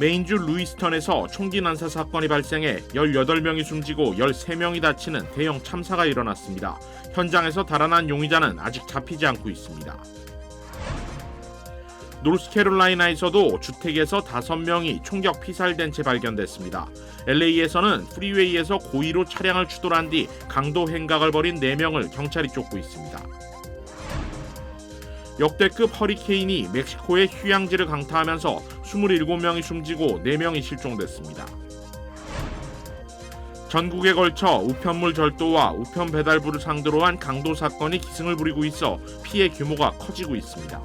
메인주 루이스턴에서 총기 난사 사건이 발생해 18명이 숨지고 13명이 다치는 대형 참사가 일어났습니다. 현장에서 달아난 용의자는 아직 잡히지 않고 있습니다. 노스캐롤라이나에서도 주택에서 5명이 총격 피살된 채 발견됐습니다. LA에서는 프리웨이에서 고의로 차량을 추돌한 뒤 강도 행각을 벌인 4명을 경찰이 쫓고 있습니다. 역대급 허리케인이 멕시코의 휴양지를 강타하면서 27명이 숨지고 4명이 실종됐습니다. 전국에 걸쳐 우편물 절도와 우편 배달부를 상대로 한 강도 사건이 기승을 부리고 있어 피해 규모가 커지고 있습니다.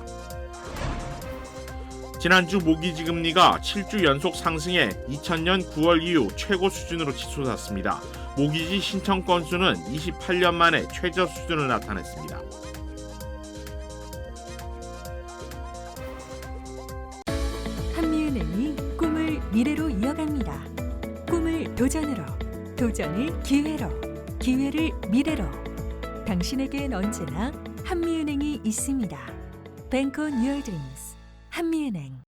지난주 모기지 금리가 7주 연속 상승해 2000년 9월 이후 최고 수준으로 치솟았습니다. 모기지 신청 건수는 28년 만에 최저 수준을 나타냈습니다. 한미은행이 꿈을 미래로 이어갑니다. 꿈을 도전으로, 도전을 기회로, 기회를 미래로. 당신에겐 언제나 한미은행이 있습니다. Bank on your dreams. 한미은행.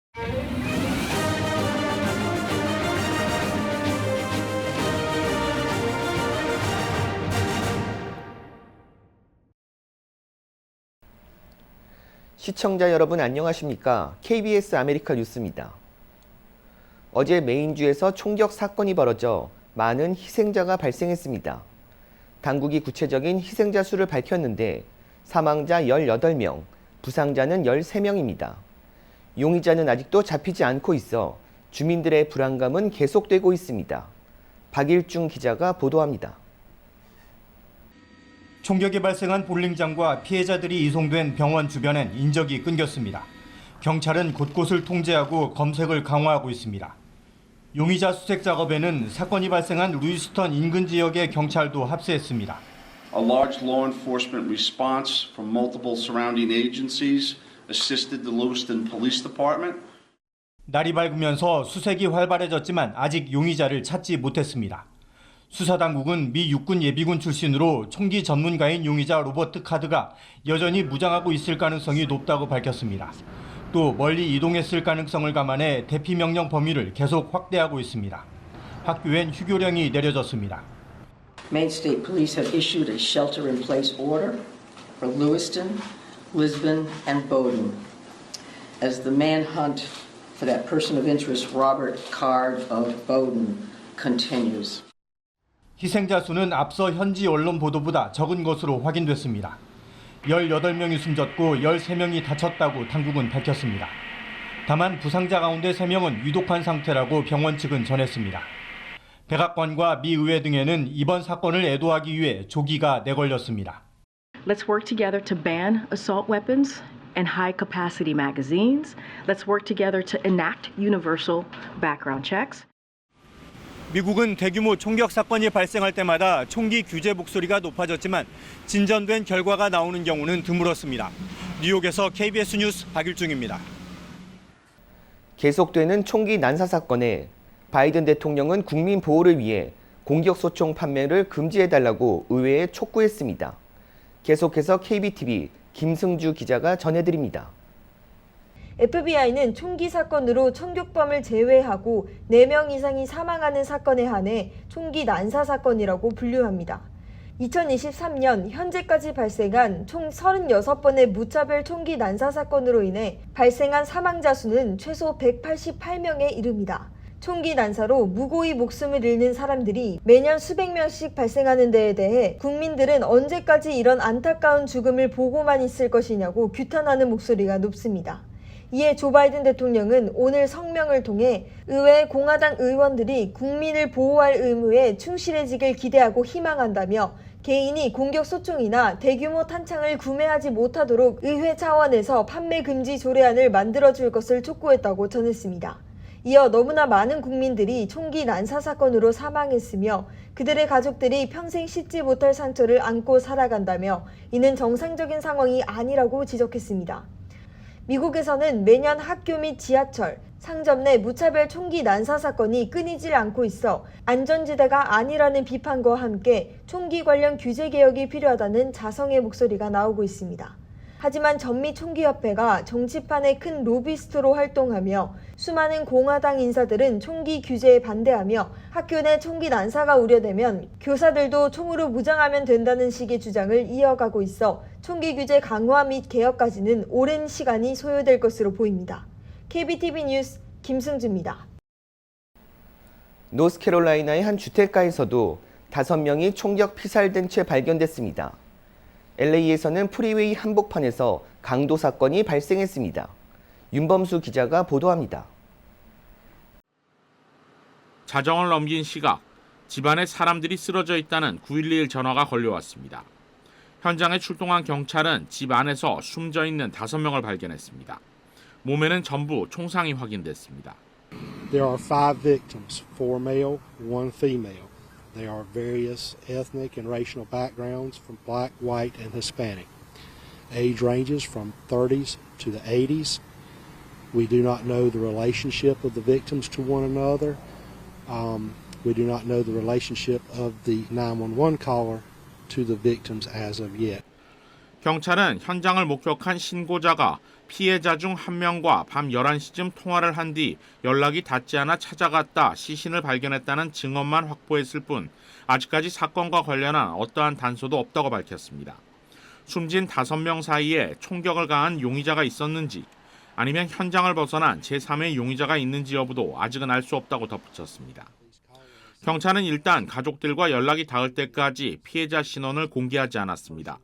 시청자 여러분 안녕하십니까? KBS 아메리카 뉴스입니다. 어제 메인주에서 총격 사건이 벌어져 많은 희생자가 발생했습니다. 당국이 구체적인 희생자 수를 밝혔는데 사망자 18명, 부상자는 13명입니다. 용의자는 아직도 잡히지 않고 있어 주민들의 불안감은 계속되고 있습니다. 박일중 기자가 보도합니다. 총격이 발생한 볼링장과 피해자들이 이송된 병원 주변엔 인적이 끊겼습니다. 경찰은 곳곳을 통제하고 검색을 강화하고 있습니다. 용의자 수색 작업에는 사건이 발생한 루이스턴 인근 지역의 경찰도 합세했습니다. A large law enforcement response from multiple surrounding agencies assisted the Lewiston Police Department. 날이 밝으면서 수색이 활발해졌지만 아직 용의자를 찾지 못했습니다. 수사당국은 미 육군 예비군 출신으로 총기 전문가인 용의자 로버트 카드가 여전히 무장하고 있을 가능성이 높다고 밝혔습니다. 또 멀리 이동했을 가능성을 감안해 대피 명령 범위를 계속 확대하고 있습니다. 학교엔 휴교령이 내려졌습니다. Maine State Police have issued a shelter-in-place order for Lewiston, Lisbon, and Bowdoin as the manhunt for that person of interest, Robert Card of Bowdoin, continues. 희생자 수는 앞서 현지 언론 보도보다 적은 것으로 확인됐습니다. 18명이 숨졌고 13명이 다쳤다고 당국은 밝혔습니다. 다만 부상자 가운데 3명은 위독한 상태라고 병원 측은 전했습니다. 백악관과 미 의회 등에는 이번 사건을 애도하기 위해 조기가 내걸렸습니다. Let's work together to ban assault weapons and high-capacity magazines. Let's work together to enact universal background checks. 미국은 대규모 총격 사건이 발생할 때마다 총기 규제 목소리가 높아졌지만 진전된 결과가 나오는 경우는 드물었습니다. 뉴욕에서 KBS 뉴스 박일중입니다. 계속되는 총기 난사 사건에 바이든 대통령은 국민 보호를 위해 공격소총 판매를 금지해달라고 의회에 촉구했습니다. 계속해서 KBTV 김승주 기자가 전해드립니다. FBI는 총기 사건으로 총격범을 제외하고 4명 이상이 사망하는 사건에 한해 총기 난사 사건이라고 분류합니다. 2023년 현재까지 발생한 총 36번의 무차별 총기 난사 사건으로 인해 발생한 사망자 수는 최소 188명에 이릅니다. 총기 난사로 무고히 목숨을 잃는 사람들이 매년 수백 명씩 발생하는 데에 대해 국민들은 언제까지 이런 안타까운 죽음을 보고만 있을 것이냐고 규탄하는 목소리가 높습니다. 이에 조 바이든 대통령은 오늘 성명을 통해 의회 공화당 의원들이 국민을 보호할 의무에 충실해지길 기대하고 희망한다며 개인이 공격소총이나 대규모 탄창을 구매하지 못하도록 의회 차원에서 판매 금지 조례안을 만들어줄 것을 촉구했다고 전했습니다. 이어 너무나 많은 국민들이 총기 난사 사건으로 사망했으며 그들의 가족들이 평생 씻지 못할 상처를 안고 살아간다며 이는 정상적인 상황이 아니라고 지적했습니다. 미국에서는 매년 학교 및 지하철, 상점 내 무차별 총기 난사 사건이 끊이질 않고 있어 안전지대가 아니라는 비판과 함께 총기 관련 규제 개혁이 필요하다는 자성의 목소리가 나오고 있습니다. 하지만 전미총기협회가 정치판의 큰 로비스트로 활동하며 수많은 공화당 인사들은 총기 규제에 반대하며 학교 내 총기 난사가 우려되면 교사들도 총으로 무장하면 된다는 식의 주장을 이어가고 있어 총기 규제 강화 및 개혁까지는 오랜 시간이 소요될 것으로 보입니다. KBTV 뉴스 김승주입니다. 노스캐롤라이나의 한 주택가에서도 5명이 총격 피살된 채 발견됐습니다. LA에서는 프리웨이 한복판에서 강도 사건이 발생했습니다. 윤범수 기자가 보도합니다. 자정을 넘긴 시각, 집안에 사람들이 쓰러져 있다는 911 전화가 걸려왔습니다. 현장에 출동한 경찰은 집 안에서 숨져 있는 5명을 발견했습니다. 몸에는 전부 총상이 확인됐습니다. There are 5 victims, 4 male, 1 female. They are various ethnic and racial backgrounds from black, white, and Hispanic. Age ranges from 30s to the 80s. We do not know the relationship of the victims to one another. We do not know the relationship of the 911 caller to the victims as of yet. 경찰은 현장을 목격한 신고자가 피해자 중 한 명과 밤 11시쯤 통화를 한 뒤 연락이 닿지 않아 찾아갔다 시신을 발견했다는 증언만 확보했을 뿐 아직까지 사건과 관련한 어떠한 단서도 없다고 밝혔습니다. 숨진 5명 사이에 총격을 가한 용의자가 있었는지 아니면 현장을 벗어난 제3의 용의자가 있는지 여부도 아직은 알 수 없다고 덧붙였습니다. 경찰은 일단 가족들과 연락이 닿을 때까지 피해자 신원을 공개하지 않았습니다.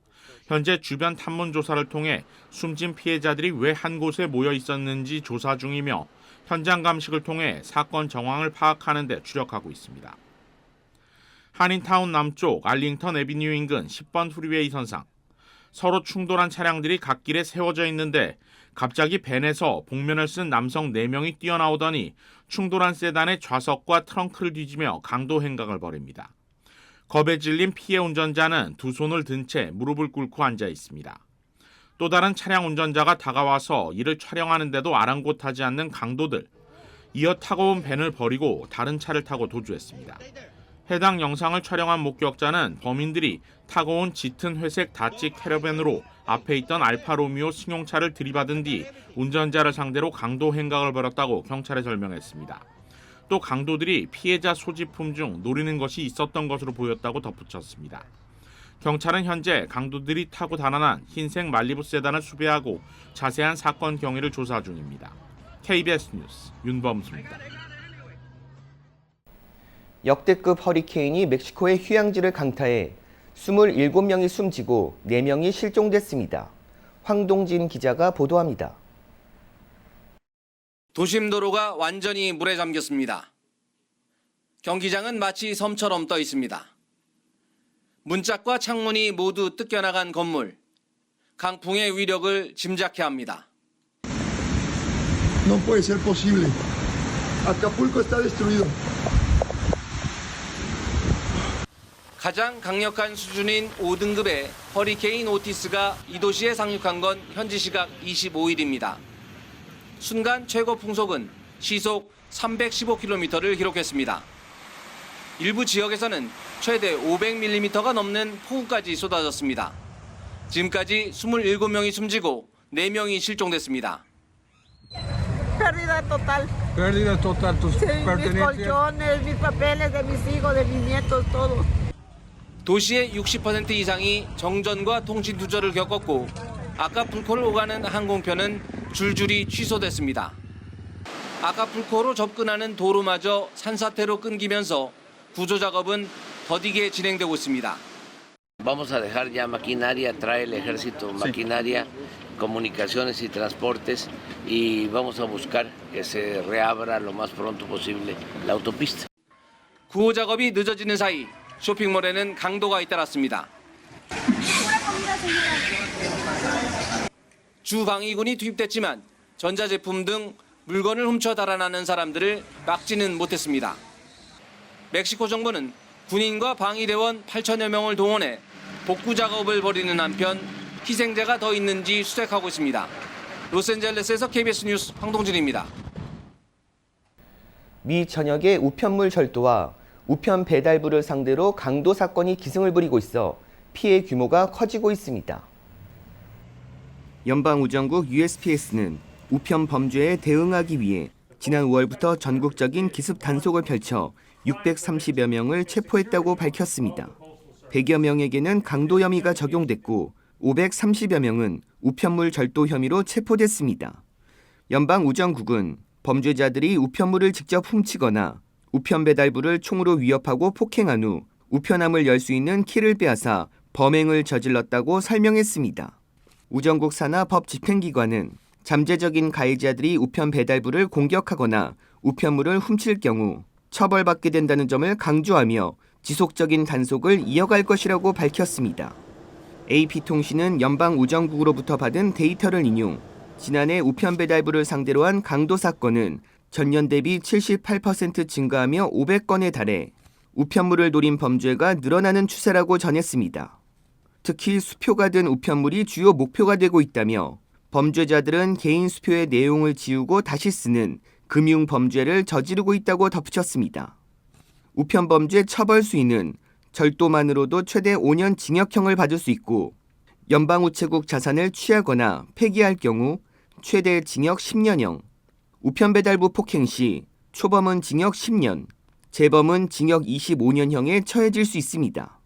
현재 주변 탐문 조사를 통해 숨진 피해자들이 왜 한 곳에 모여 있었는지 조사 중이며 현장 감식을 통해 사건 정황을 파악하는 데 주력하고 있습니다. 한인타운 남쪽 알링턴 애비뉴 인근 10번 프리웨이 선상. 서로 충돌한 차량들이 갓길에 세워져 있는데 갑자기 밴에서 복면을 쓴 남성 4명이 뛰어나오더니 충돌한 세단의 좌석과 트렁크를 뒤지며 강도 행각을 벌입니다. 겁에 질린 피해 운전자는 2 손을 든 채 무릎을 꿇고 앉아 있습니다. 또 다른 차량 운전자가 다가와서 이를 촬영하는데도 아랑곳하지 않는 강도들. 이어 타고 온 밴을 버리고 다른 차를 타고 도주했습니다. 해당 영상을 촬영한 목격자는 범인들이 타고 온 짙은 회색 다치 캐러밴으로 앞에 있던 알파로미오 승용차를 들이받은 뒤 운전자를 상대로 강도 행각을 벌였다고 경찰에 설명했습니다. 또 강도들이 피해자 소지품 중 노리는 것이 있었던 것으로 보였다고 덧붙였습니다. 경찰은 현재 강도들이 타고 달아난 흰색 말리부 세단을 수배하고 자세한 사건 경위를 조사 중입니다. KBS 뉴스 윤범수입니다. 역대급 허리케인이 멕시코의 휴양지를 강타해 27명이 숨지고 4명이 실종됐습니다. 황동진 기자가 보도합니다. 도심 도로가 완전히 물에 잠겼습니다. 경기장은 마치 섬처럼 떠 있습니다. 문짝과 창문이 모두 뜯겨나간 건물, 강풍의 위력을 짐작케 합니다. No puede ser posible. Acapulco está destruido. 가장 강력한 수준인 5등급의 허리케인 오티스가 이 도시에 상륙한 건 현지 시각 25일입니다. 순간 최고 풍속은 시속 315km를 기록했습니다. 일부 지역에서는 최대 500mm가 넘는 폭우까지 쏟아졌습니다. 지금까지 27명이 숨지고 4명이 실종됐습니다. Pérdida total. Pérdida total. Tus Mis colchones, mis papeles de mis hijos, de mis nietos, todo. 도시의 60% 이상이 정전과 통신 두절을 겪었고 아카풀코를 오가는 항공편은 줄줄이 취소됐습니다. 아카풀코로 접근하는 도로마저 산사태로 끊기면서 구조 작업은 더디게 진행되고 있습니다. Vamos a dejar ya maquinaria, trae el ejército maquinaria, comunicaciones y transportes y vamos a buscar que se reabra lo más pronto posible la autopista. 구호 작업이 늦어지는 사이 쇼핑몰에는 강도가 잇따랐습니다. 주방위군이 투입됐지만 전자제품 등 물건을 훔쳐 달아나는 사람들을 막지는 못했습니다. 멕시코 정부는 군인과 방위대원 8천여 명을 동원해 복구 작업을 벌이는 한편 희생자가 더 있는지 수색하고 있습니다. 로스앤젤레스에서 KBS 뉴스 황동진입니다. 미 전역의 우편물 절도와 우편 배달부를 상대로 강도 사건이 기승을 부리고 있어 피해 규모가 커지고 있습니다. 연방우정국 USPS는 우편 범죄에 대응하기 위해 지난 5월부터 전국적인 기습 단속을 펼쳐 630여 명을 체포했다고 밝혔습니다. 100여 명에게는 강도 혐의가 적용됐고 530여 명은 우편물 절도 혐의로 체포됐습니다. 연방우정국은 범죄자들이 우편물을 직접 훔치거나 우편 배달부를 총으로 위협하고 폭행한 후 우편함을 열 수 있는 키를 빼앗아 범행을 저질렀다고 설명했습니다. 우정국 산하 법집행기관은 잠재적인 가해자들이 우편 배달부를 공격하거나 우편물을 훔칠 경우 처벌받게 된다는 점을 강조하며 지속적인 단속을 이어갈 것이라고 밝혔습니다. AP통신은 연방우정국으로부터 받은 데이터를 인용, 지난해 우편 배달부를 상대로 한 강도 사건은 전년 대비 78% 증가하며 500건에 달해 우편물을 노린 범죄가 늘어나는 추세라고 전했습니다. 특히 수표가 든 우편물이 주요 목표가 되고 있다며 범죄자들은 개인 수표의 내용을 지우고 다시 쓰는 금융 범죄를 저지르고 있다고 덧붙였습니다. 우편 범죄 처벌 수위는 절도만으로도 최대 5년 징역형을 받을 수 있고 연방우체국 자산을 취하거나 폐기할 경우 최대 징역 10년형, 우편 배달부 폭행 시 초범은 징역 10년, 재범은 징역 25년형에 처해질 수 있습니다.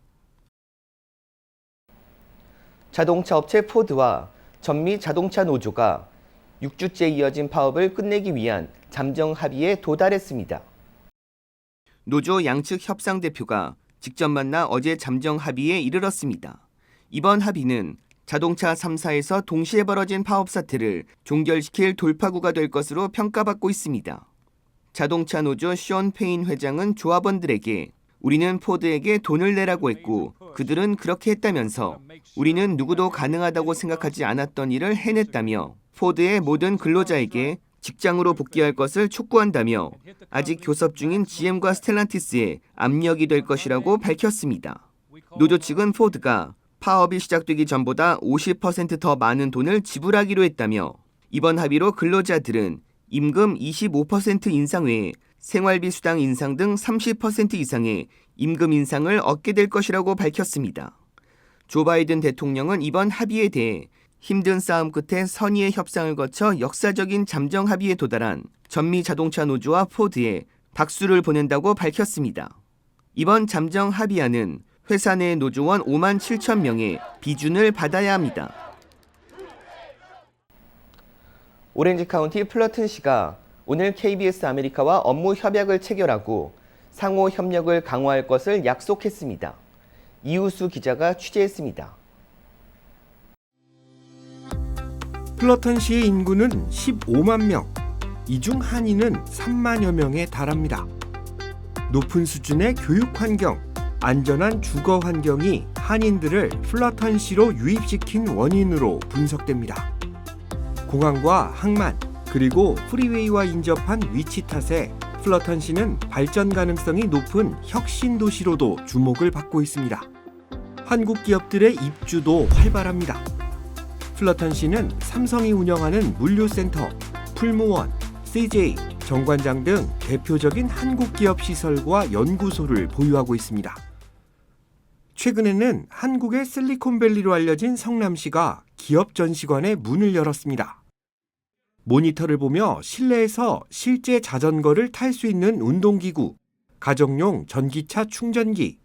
자동차 업체 포드와 전미 자동차 노조가 6주째 이어진 파업을 끝내기 위한 잠정 합의에 도달했습니다. 노조 양측 협상 대표가 직접 만나 어제 잠정 합의에 이르렀습니다. 이번 합의는 자동차 3사에서 동시에 벌어진 파업 사태를 종결시킬 돌파구가 될 것으로 평가받고 있습니다. 자동차 노조 션 페인 회장은 조합원들에게 우리는 포드에게 돈을 내라고 했고 그들은 그렇게 했다면서 우리는 누구도 가능하다고 생각하지 않았던 일을 해냈다며 포드의 모든 근로자에게 직장으로 복귀할 것을 촉구한다며 아직 교섭 중인 GM과 스텔란티스에 압력이 될 것이라고 밝혔습니다. 노조 측은 포드가 파업이 시작되기 전보다 50% 더 많은 돈을 지불하기로 했다며 이번 합의로 근로자들은 임금 25% 인상 외에 생활비 수당 인상 등 30% 이상의 임금 인상을 얻게 될 것이라고 밝혔습니다. 조 바이든 대통령은 이번 합의에 대해 힘든 싸움 끝에 선의의 협상을 거쳐 역사적인 잠정 합의에 도달한 전미 자동차 노조와 포드에 박수를 보낸다고 밝혔습니다. 이번 잠정 합의안은 회사 내 노조원 5만 7천 명의 비준을 받아야 합니다. 오렌지 카운티 플러튼시가 오늘 KBS 아메리카와 업무 협약을 체결하고 상호 협력을 강화할 것을 약속했습니다. 이우수 기자가 취재했습니다. 플러튼시의 인구는 15만 명, 이 중 한인은 3만여 명에 달합니다. 높은 수준의 교육 환경, 안전한 주거 환경이 한인들을 플러튼시로 유입시킨 원인으로 분석됩니다. 공항과 항만, 그리고 프리웨이와 인접한 위치 탓에 플러튼시는 발전 가능성이 높은 혁신 도시로도 주목을 받고 있습니다. 한국 기업들의 입주도 활발합니다. 플러튼시는 삼성이 운영하는 물류센터, 풀무원, CJ, 정관장 등 대표적인 한국 기업 시설과 연구소를 보유하고 있습니다. 최근에는 한국의 실리콘밸리로 알려진 성남시가 기업 전시관에 문을 열었습니다. 모니터를 보며 실내에서 실제 자전거를 탈 수 있는 운동기구, 가정용 전기차 충전기,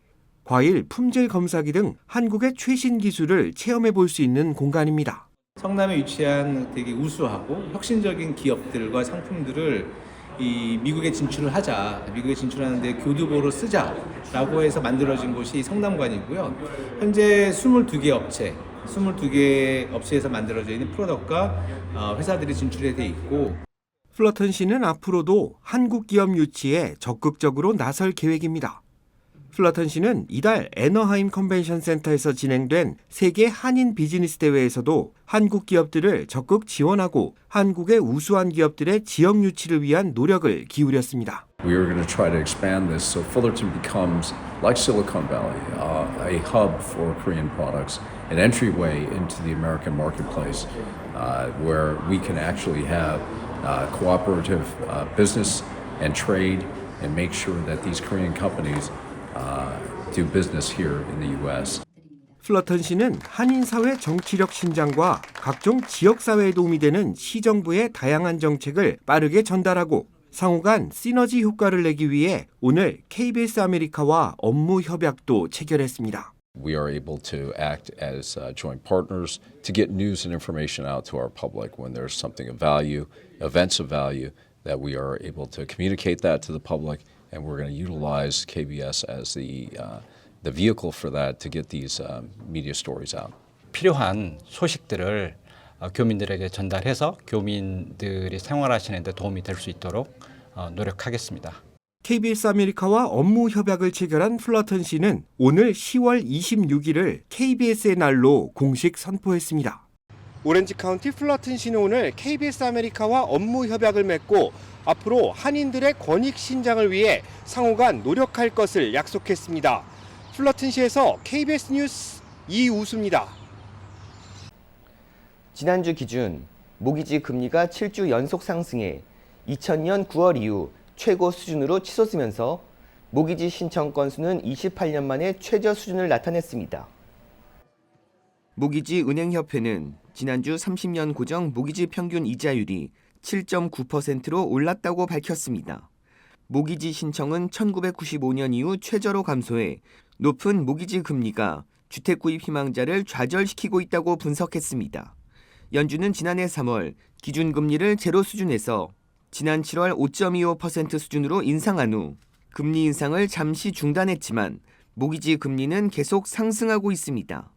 과일 품질 검사기 등 한국의 최신 기술을 체험해 볼 수 있는 공간입니다. 성남에 위치한 되게 우수하고 혁신적인 기업들과 상품들을 이 미국에 진출을 하자, 미국에 진출하는데 교두보로 쓰자라고 해서 만들어진 곳이 성남관이고요. 현재 22개 업체에서 만들어져 있는 프로덕트가 회사들이 진출해 돼 있고 플러튼시는 앞으로도 한국 기업 유치에 적극적으로 나설 계획입니다. 플러튼시는 이달 애너하임 컨벤션 센터에서 진행된 세계 한인 비즈니스 대회에서도 한국 기업들을 적극 지원하고 한국의 우수한 기업들의 지역 유치를 위한 노력을 기울였습니다. We are going to try to expand this so Fullerton becomes like Silicon Valley, a hub for Korean products, an entryway into the American marketplace where we can actually have cooperative business and trade and make sure that these Korean companies do business here in the U.S. 플러턴 씨는 한인 사회 정치력 신장과 각종 지역 사회에 도움이 되는 시정부의 다양한 정책을 빠르게 전달하고 상호 간 시너지 효과를 내기 위해 오늘 KBS 아메리카와 업무 협약도 체결했습니다. We are able to act as joint partners to get news and information out to our public when there's something of value, events of value, that we are able to communicate that to the public, and we're going to utilize KBS as the vehicle for that to get these media stories out. 필요한 소식들을 교민들에게 전달해서 교민들이 생활하시는 데 도움이 될 수 있도록 노력하겠습니다. KBS 아메리카와 업무 협약을 체결한 플러턴 씨는 오늘 10월 26일을 KBS의 날로 공식 선포했습니다. 오렌지 카운티 플러턴 씨는 오늘 KBS 아메리카와 업무 협약을 맺고 앞으로 한인들의 권익 신장을 위해 상호 간 노력할 것을 약속했습니다. 플러턴 시에서 KBS 뉴스 이우수입니다. 지난주 기준 모기지 금리가 7주 연속 상승해 2000년 9월 이후 최고 수준으로 치솟으면서 모기지 신청 건수는 28년 만에 최저 수준을 나타냈습니다. 모기지 은행협회는 지난주 30년 고정 모기지 평균 이자율이 7.9%로 올랐다고 밝혔습니다. 모기지 신청은 1995년 이후 최저로 감소해 높은 모기지 금리가 주택 구입 희망자를 좌절시키고 있다고 분석했습니다. 연준은 지난해 3월 기준금리를 제로 수준에서 지난 7월 5.25% 수준으로 인상한 후 금리 인상을 잠시 중단했지만 모기지 금리는 계속 상승하고 있습니다.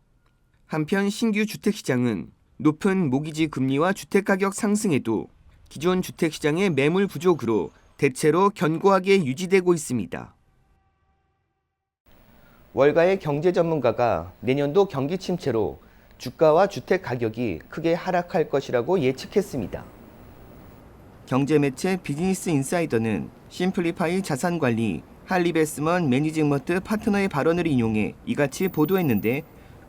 한편 신규 주택시장은 높은 모기지 금리와 주택가격 상승에도 기존 주택시장의 매물 부족으로 대체로 견고하게 유지되고 있습니다. 월가의 경제 전문가가 내년도 경기 침체로 주가와 주택 가격이 크게 하락할 것이라고 예측했습니다. 경제 매체 비즈니스 인사이더는 심플리파이 자산관리 할리 베스먼 매니징먼트 파트너의 발언을 인용해 이같이 보도했는데,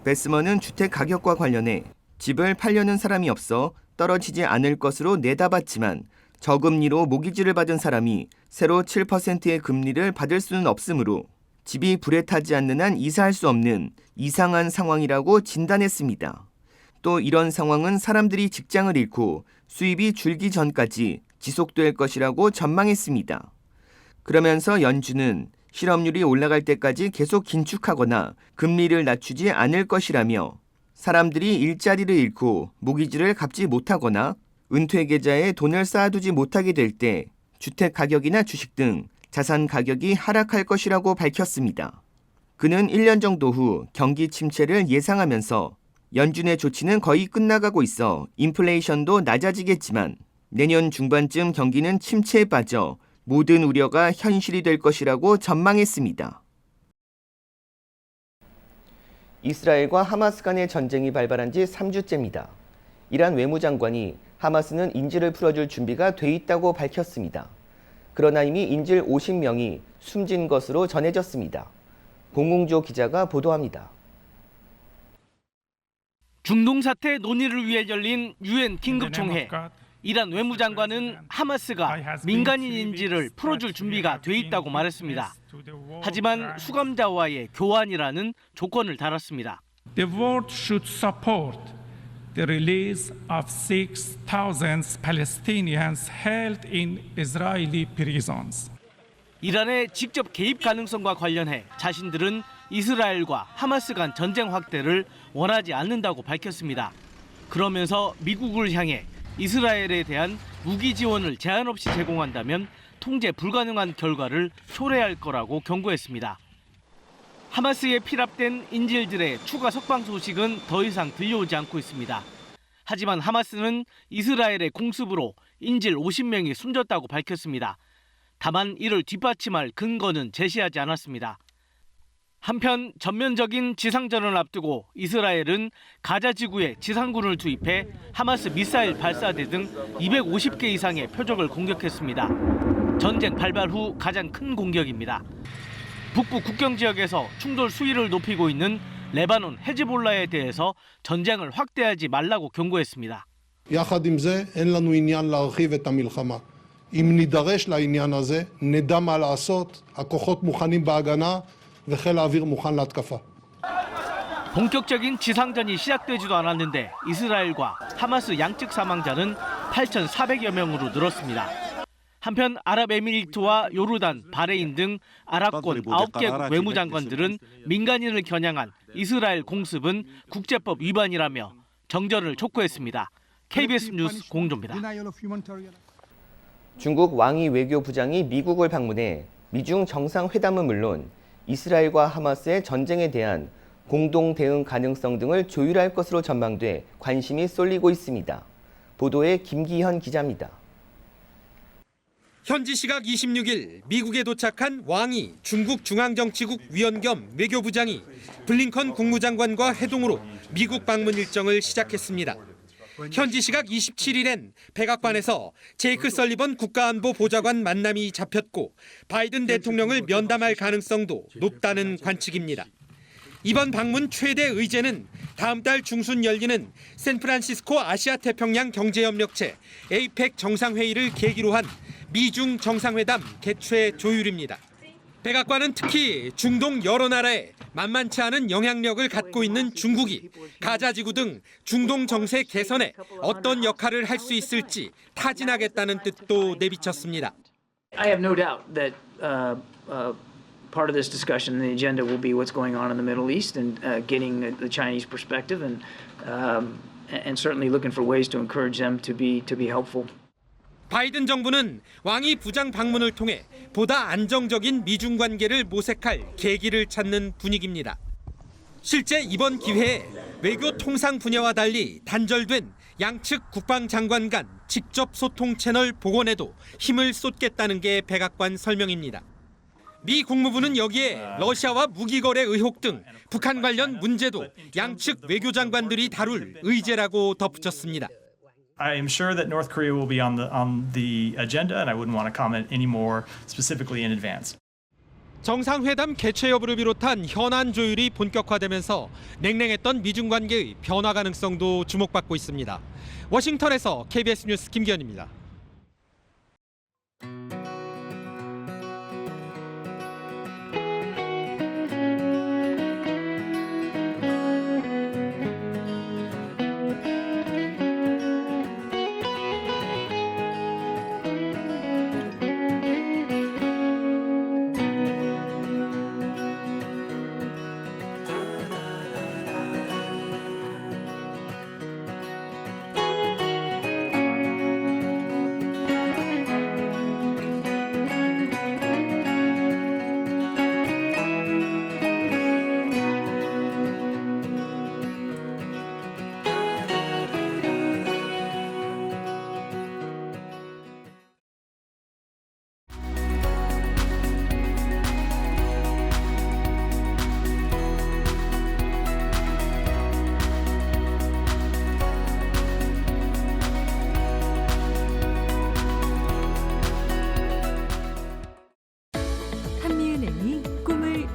베스먼은 주택 가격과 관련해 집을 팔려는 사람이 없어 떨어지지 않을 것으로 내다봤지만 저금리로 모기지를 받은 사람이 새로 7%의 금리를 받을 수는 없으므로 집이 불에 타지 않는 한 이사할 수 없는 이상한 상황이라고 진단했습니다. 또 이런 상황은 사람들이 직장을 잃고 수입이 줄기 전까지 지속될 것이라고 전망했습니다. 그러면서 연준은 실업률이 올라갈 때까지 계속 긴축하거나 금리를 낮추지 않을 것이라며 사람들이 일자리를 잃고 모기지를 갚지 못하거나 은퇴 계좌에 돈을 쌓아두지 못하게 될 때 주택 가격이나 주식 등 자산 가격이 하락할 것이라고 밝혔습니다. 그는 1년 정도 후 경기 침체를 예상하면서 연준의 조치는 거의 끝나가고 있어 인플레이션도 낮아지겠지만 내년 중반쯤 경기는 침체에 빠져 모든 우려가 현실이 될 것이라고 전망했습니다. 이스라엘과 하마스 간의 전쟁이 발발한 지 3주째입니다. 이란 외무장관이 하마스는 인질을 풀어줄 준비가 돼 있다고 밝혔습니다. 그러나 이미 인질 50명이 숨진 것으로 전해졌습니다. 공웅조 기자가 보도합니다. 중동 사태 논의를 위해 열린 유엔 긴급총회. 이란 외무장관은 하마스가 민간인 인질을 풀어줄 준비가 돼 있다고 말했습니다. 하지만 수감자와의 교환이라는 조건을 달았습니다. The world should support the release of 6,000 Palestinians held in Israeli prisons. 이란의 직접 개입 가능성과 관련해 자신들은 이스라엘과 하마스 간 전쟁 확대를 원하지 않는다고 밝혔습니다. 그러면서 미국을 향해 이스라엘에 대한 무기 지원을 제한 없이 제공한다면 통제 불가능한 결과를 초래할 거라고 경고했습니다. 하마스에 피랍된 인질들의 추가 석방 소식은 더 이상 들려오지 않고 있습니다. 하지만 하마스는 이스라엘의 공습으로 인질 50명이 숨졌다고 밝혔습니다. 다만 이를 뒷받침할 근거는 제시하지 않았습니다. 한편 전면적인 지상전을 앞두고 이스라엘은 가자 지구에 지상군을 투입해 하마스 미사일 발사대 등 250개 이상의 표적을 공격했습니다. 전쟁 발발 후 가장 큰 공격입니다. 북부 국경 지역에서 충돌 수위를 높이고 있는 레바논 헤즈볼라에 대해서 전쟁을 확대하지 말라고 경고했습니다. יחד עם זה, אין לנו עניין להרחיב את המלחמה. אם נידרש לעניין הזה, נדע מה לעשות. הכוחות מוכנים בהגנה וחיל האוויר מוכן להתקפה. 본격적인 지상전이 시작되지도 않았는데 이스라엘과 하마스 양측 사망자는 8,400여 명으로 늘었습니다. 한편 아랍에미리트와 요르단, 바레인 등 아랍권 9개국 외무장관들은 민간인을 겨냥한 이스라엘 공습은 국제법 위반이라며 정전을 촉구했습니다. KBS 뉴스 공조입니다. 중국 왕이 외교부장이 미국을 방문해 미중 정상회담은 물론 이스라엘과 하마스의 전쟁에 대한 공동 대응 가능성 등을 조율할 것으로 전망돼 관심이 쏠리고 있습니다. 보도에 김기현 기자입니다. 현지 시각 26일 미국에 도착한 왕이 중국 중앙정치국 위원 겸 외교부장이 블링컨 국무장관과 회동으로 미국 방문 일정을 시작했습니다. 현지 시각 27일엔 백악관에서 제이크 설리번 국가안보보좌관 만남이 잡혔고 바이든 대통령을 면담할 가능성도 높다는 관측입니다. 이번 방문 최대 의제는 다음 달 중순 열리는 샌프란시스코 아시아태평양 경제협력체 APEC 정상회의를 계기로 한 미중 정상회담 개최 조율입니다. 백악관은 특히 중동 여러 나라에 만만치 않은 영향력을 갖고 있는 중국이 가자지구 등 중동 정세 개선에 어떤 역할을 할 수 있을지 타진하겠다는 뜻도 내비쳤습니다. I have no doubt that part of this discussion, the agenda will be what's going on in the Middle East and getting the Chinese perspective and certainly looking for ways to encourage them to be helpful. 바이든 정부는 왕이 부장 방문을 통해 보다 안정적인 미중 관계를 모색할 계기를 찾는 분위기입니다. 실제 이번 기회에 외교 통상 분야와 달리 단절된 양측 국방장관 간 직접 소통 채널 복원에도 힘을 쏟겠다는 게 백악관 설명입니다. 미 국무부는 여기에 러시아와 무기 거래 의혹 등 북한 관련 문제도 양측 외교장관들이 다룰 의제라고 덧붙였습니다. I am sure that North Korea will be on the agenda, and I wouldn't want to comment any more specifically in advance. 정상회담 개최 여부를 비롯한 현안 조율이 본격화되면서 냉랭했던 미중 관계의 변화 가능성도 주목받고 있습니다. 워싱턴에서 KBS 뉴스 김기현입니다.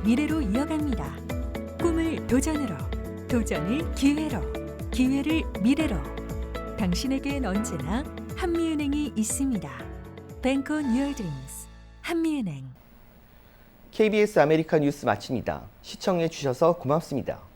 미래로 이어갑니다. 꿈을 도전으로, 도전을 기회로, 기회를 미래로. 당신에겐 언제나 한미은행이 있습니다. Bank on your dreams. 한미은행. KBS 아메리카 뉴스 마칩니다. 시청해 주셔서 고맙습니다.